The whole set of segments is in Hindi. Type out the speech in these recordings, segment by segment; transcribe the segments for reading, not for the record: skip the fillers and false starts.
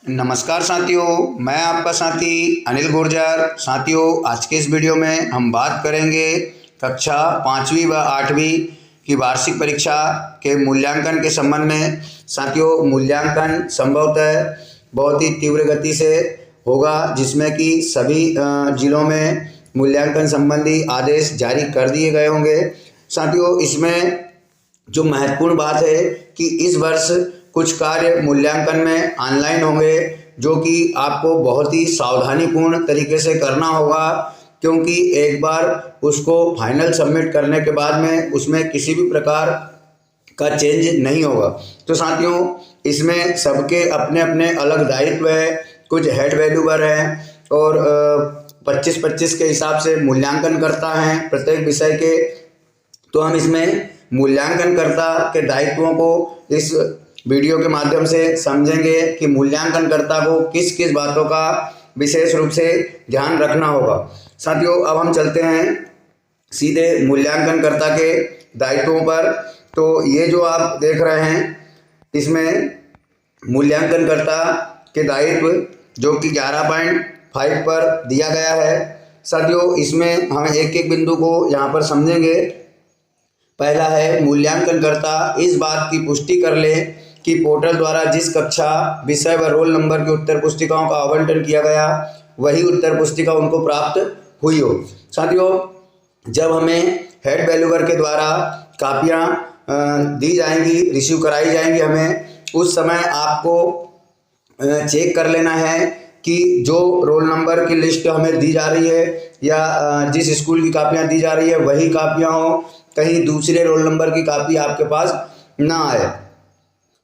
नमस्कार साथियों, मैं आपका साथी अनिल गुर्जर। साथियों, आज के इस वीडियो में हम बात करेंगे कक्षा 5वीं व 8वीं की वार्षिक परीक्षा के मूल्यांकन के संबंध में। साथियों, मूल्यांकन संभवतः बहुत ही तीव्र गति से होगा, जिसमें कि सभी जिलों में मूल्यांकन संबंधी आदेश जारी कर दिए गए होंगे। साथियों, इसमें जो महत्वपूर्ण बात है कि इस वर्ष कुछ कार्य मूल्यांकन में ऑनलाइन होंगे, जो कि आपको बहुत ही सावधानीपूर्ण तरीके से करना होगा, क्योंकि एक बार उसको फाइनल सबमिट करने के बाद में उसमें किसी भी प्रकार का चेंज नहीं होगा। तो साथियों, इसमें सबके अपने अपने अलग दायित्व है। कुछ हेड वैल्यूबर हैं और 25-25 के हिसाब से मूल्यांकन करता है प्रत्येक विषय के। तो हम इसमें मूल्यांकनकर्ता के दायित्वों को इस वीडियो के माध्यम से समझेंगे कि मूल्यांकनकर्ता को किस किस बातों का विशेष रूप से ध्यान रखना होगा। साथियों, अब हम चलते हैं सीधे मूल्यांकनकर्ता के दायित्वों पर। तो ये जो आप देख रहे हैं, इसमें मूल्यांकनकर्ता के दायित्व जो कि 11.5 पर दिया गया है। साथियों, इसमें हम एक एक बिंदु को यहाँ पर समझेंगे। पहला है, मूल्यांकनकर्ता इस बात की पुष्टि कर ले कि पोर्टल द्वारा जिस कक्षा, विषय व रोल नंबर की उत्तर पुस्तिकाओं का आवंटन किया गया, वही उत्तर पुस्तिका उनको प्राप्त हुई हो। साथियों, जब हमें हेड वैल्यूबर के द्वारा कापियाँ दी जाएंगी, रिसीव कराई जाएंगी हमें, उस समय आपको चेक कर लेना है कि जो रोल नंबर की लिस्ट हमें दी जा रही है या जिस स्कूल की कापियाँ दी जा रही है वही कापियाँ हो, कहीं दूसरे रोल नंबर की कापी आपके पास ना आए।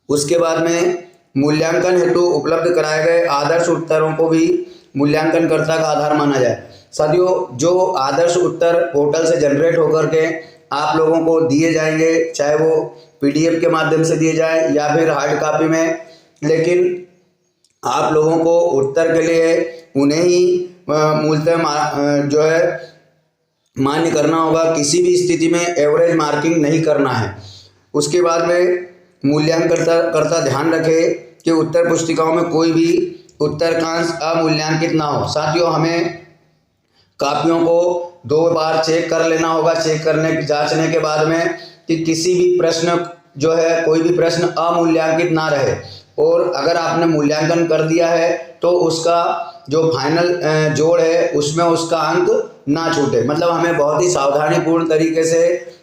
उसके बाद में मूल्यांकन हेतु उपलब्ध कराए गए आदर्श उत्तरों को भी मूल्यांकनकर्ता का आधार माना जाए। साथियों, जो आदर्श उत्तर पोर्टल से जनरेट होकर के आप लोगों को दिए जाएंगे, चाहे वो पीडीएफ के माध्यम से दिए जाए या फिर हार्ड कॉपी में, लेकिन आप लोगों को उत्तर के लिए उन्हें ही मूलतः जो है मान्य करना होगा। किसी भी स्थिति में एवरेज मार्किंग नहीं करना है। उसके बाद में मूल्यांकनकर्ता ध्यान रखे कि उत्तर पुस्तिकाओं में कोई भी उत्तरकांश अमूल्यांकित ना हो। साथियों, हमें कापियों को 2 बार चेक कर लेना होगा, जांचने के बाद में कि किसी भी प्रश्न जो है, कोई भी प्रश्न अमूल्यांकित ना रहे। और अगर आपने मूल्यांकन कर दिया है तो उसका जो फाइनल जोड़ है उसमें उसका अंक ना छूटे। मतलब हमें बहुत ही सावधानीपूर्ण तरीके से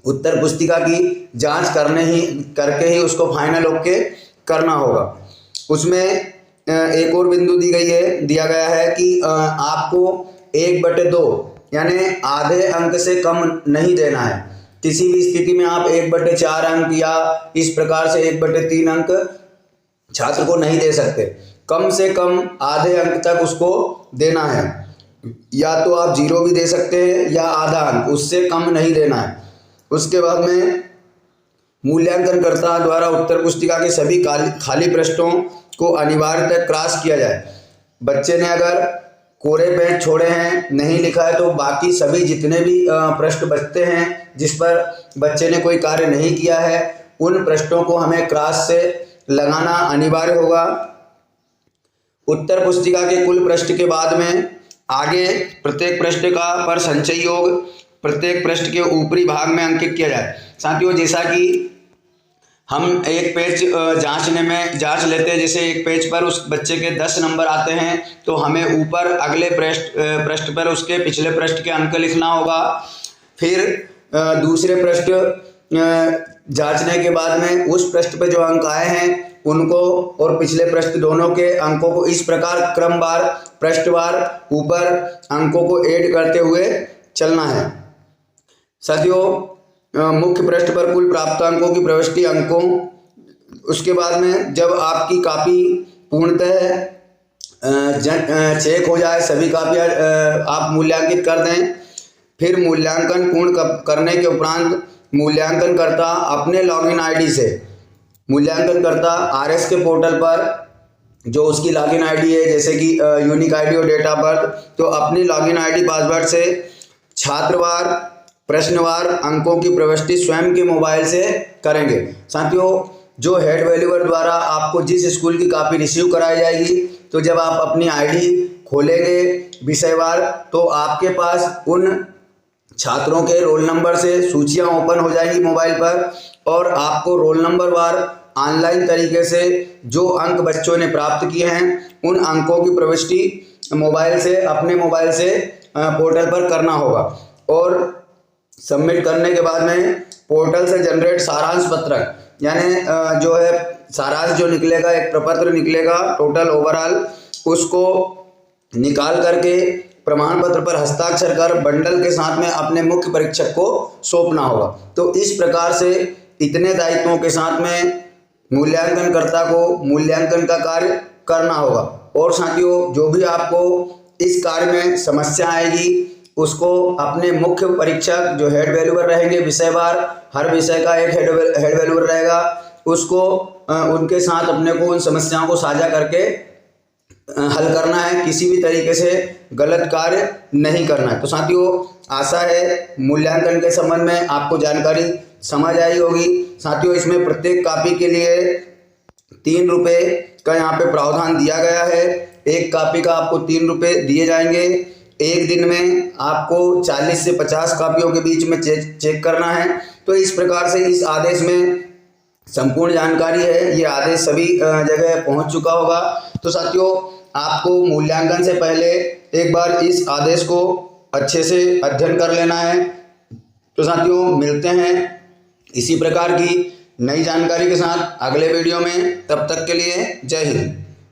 उत्तर पुस्तिका की जांच करके ही उसको फाइनल ओके करना होगा। उसमें एक और बिंदु दिया गया है कि आपको 1/2 यानी आधे अंक से कम नहीं देना है। किसी भी स्थिति में आप 1/4 अंक या इस प्रकार से 1/3 अंक छात्र को नहीं दे सकते। कम से कम आधे अंक तक उसको देना है। या तो आप 0 भी दे सकते हैं या आधा अंक, उससे कम नहीं देना है। उसके बाद में मूल्यांकनकर्ता द्वारा उत्तर पुस्तिका के सभी खाली पृष्ठों को अनिवार्यतः क्रॉस किया जाए। बच्चे ने अगर कोरे पेज छोड़े हैं, नहीं लिखा है, तो बाकी सभी जितने भी पृष्ठ बचते हैं जिस पर बच्चे ने कोई कार्य नहीं किया है, उन पृष्ठों को हमें क्रॉस से लगाना अनिवार्य होगा। उत्तर पुस्तिका के कुल पृष्ठ के बाद में आगे प्रत्येक पृष्ठ का पर संचय योग प्रत्येक पृष्ठ के ऊपरी भाग में अंकित किया जाए। साथियों, जैसा कि हम एक पेज जांच लेते हैं, जैसे एक पेज पर उस बच्चे के 10 नंबर आते हैं, तो हमें ऊपर अगले पृष्ठ पर उसके पिछले पृष्ठ के अंक लिखना होगा। फिर दूसरे पृष्ठ जांचने के बाद में उस पृष्ठ पे जो अंक आए हैं उनको और पिछले पृष्ठ दोनों के अंकों को इस प्रकार क्रमवार पृष्ठवार ऊपर अंकों को ऐड करते हुए चलना है। साथियों, मुख्य पृष्ठ पर कुल प्राप्त अंकों की प्रविष्टि अंकों। उसके बाद में जब आपकी कापी पूर्णतः चेक हो जाए, सभी कापियाँ आप मूल्यांकित कर दें, फिर मूल्यांकन पूर्ण करने के उपरांत मूल्यांकनकर्ता अपने लॉगिन आईडी से मूल्यांकनकर्ता आरएस के पोर्टल पर जो उसकी लॉगिन आईडी है, जैसे कि यूनिक आईडी और डेट ऑफ बर्थ, तो अपनी लॉगिन आईडी पासवर्ड से छात्रवार प्रश्नवार अंकों की प्रविष्टि स्वयं के मोबाइल से करेंगे। साथियों, जो हेड वैल्यूअर द्वारा आपको जिस स्कूल की कॉपी रिसीव कराई जाएगी, तो जब आप अपनी आईडी खोलेंगे विषयवार, तो आपके पास उन छात्रों के रोल नंबर से सूचियां ओपन हो जाएंगी मोबाइल पर, और आपको रोल नंबर वार ऑनलाइन तरीके से जो अंक बच्चों ने प्राप्त किए हैं उन अंकों की प्रविष्टि अपने मोबाइल से पोर्टल पर करना होगा। और सबमिट करने के बाद में पोर्टल से जनरेट सारांश पत्रक, यानी जो है सारांश जो निकलेगा, एक प्रपत्र निकलेगा टोटल ओवरऑल, उसको निकाल करके प्रमाण पत्र पर हस्ताक्षर कर बंडल के साथ में अपने मुख्य परीक्षक को सौंपना होगा। तो इस प्रकार से इतने दायित्वों के साथ में मूल्यांकनकर्ता को मूल्यांकन का कार्य करना होगा। और साथियों, जो भी आपको इस कार्य में समस्या आएगी उसको अपने मुख्य परीक्षक जो हेड वैल्यूअर रहेंगे विषयवार, हर विषय का एक हेड वैल्यूअर रहेगा, उसको उनके साथ अपने को उन समस्याओं को साझा करके हल करना है। किसी भी तरीके से गलत कार्य नहीं करना है। तो साथियों, आशा है मूल्यांकन के संबंध में आपको जानकारी समझ आई होगी। साथियों, इसमें प्रत्येक कॉपी के लिए 3 रुपये का यहाँ पे प्रावधान दिया गया है। एक कॉपी का आपको 3 रुपये दिए जाएंगे। एक दिन में आपको 40 से 50 कॉपियों के बीच में चेक करना है। तो इस प्रकार से इस आदेश में संपूर्ण जानकारी है, ये आदेश सभी जगह पहुंच चुका होगा। तो साथियों, आपको मूल्यांकन से पहले एक बार इस आदेश को अच्छे से अध्ययन कर लेना है। तो साथियों, मिलते हैं इसी प्रकार की नई जानकारी के साथ अगले वीडियो में। तब तक के लिए जय हिंद।